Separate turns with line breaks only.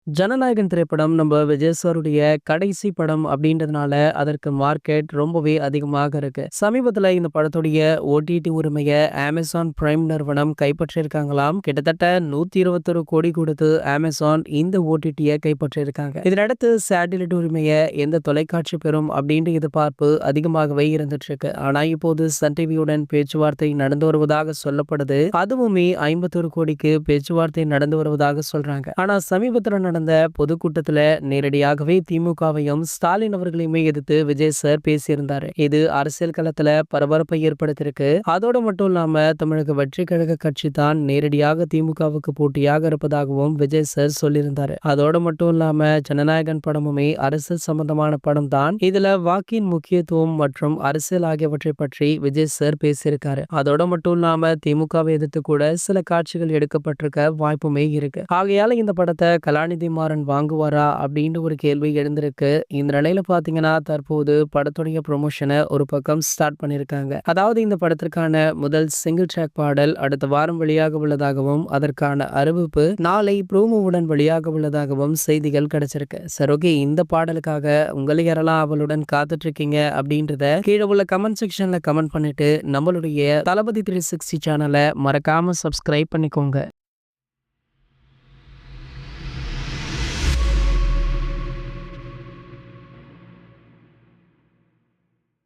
ஜனநாயகன் திரைப்படம் நம்ம விஜய் சாருடைய கடைசி படம் அப்படின்றதுனால அதற்கு மார்க்கெட் ரொம்பவே அதிகமாக இருக்கு. சமீபத்துல இந்த படத்துடைய ஓடிடி உரிமையை அமேசான் பிரைம் நிறுவனம் கைப்பற்றியிருக்காங்களாம். கிட்டத்தட்ட 121 கோடி கொடுத்து அமேசான் இந்த ஓடிடியை கைப்பற்றியிருக்காங்க. இதனடுத்து சேட்டிலைட் உரிமையை எந்த தொலைக்காட்சி பெறும் அப்படின்ற எதிர்பார்ப்பு அதிகமாகவே இருந்துட்டு இருக்கு. ஆனா இப்போது சன் டிவியுடன் பேச்சுவார்த்தை நடந்து வருவதாக சொல்லப்படுது. அதுவுமே 51 கோடிக்கு பேச்சுவார்த்தை நடந்து வருவதாக சொல்றாங்க. ஆனா சமீபத்துல நடந்த பொதுக்கூட்டத்துல நேரடியாகவே திமுகவையும் ஸ்டாலின் அவர்களையுமே எதிர்த்து விஜய் சார் பேசியிருந்தாரு. இது அரசியல் களத்துல பரபரப்பை ஏற்படுத்தியிருக்கு. அதோட மட்டும் இல்லாம தமிழக வெற்றி கழக கட்சி தான் நேரடியாக திமுகவுக்கு போட்டியாக இருப்பதாகவும் விஜய் சார் சொல்லியிருந்தாரு. அதோட மட்டும் இல்லாம ஜனநாயகன் படமுமே அரசியல் சம்பந்தமான படம் தான். இதுல வாக்கின் முக்கியத்துவம் மற்றும் அரசியல் ஆகியவற்றை பற்றி விஜய் சார் பேசியிருக்காரு. அதோட மட்டும் இல்லாம திமுகவை எதிர்த்து கூட சில காட்சிகள் எடுக்கப்பட்டிருக்க வாய்ப்புமே இருக்கு. ஆகையால இந்த படத்தை கலாநிதி மாறன் வாங்குவாரா அப்படின்னு ஒரு கேள்வி எழுந்திருக்கு. இந்த நிலையில பாத்தீங்கன்னா தற்போது படத்துடைய ப்ரொமோஷனை ஒரு பக்கம் ஸ்டார்ட் பண்ணிருக்காங்க. அதாவது இந்த படத்திற்கான முதல் சிங்கிள் ட்ராக் பாடல் அடுத்த வாரம் வெளியாக உள்ளதாகவும் அதற்கான அறிவிப்பு நாளை ப்ரோமோவுடன் வெளியாக உள்ளதாகவும் செய்திகள் கிடைச்சிருக்கு. சரி, ஓகே, இந்த பாடலுக்காக உங்களை யாரெல்லாம் அவளுடன் காத்துட்டு இருக்கீங்க அப்படின்றத கீழே உள்ள கமெண்ட் செக்ஷன்ல கமெண்ட் பண்ணிட்டு நம்மளுடைய தளபதி 360 சேனலை மறக்காம சப்ஸ்கிரைப் பண்ணிக்கோங்க.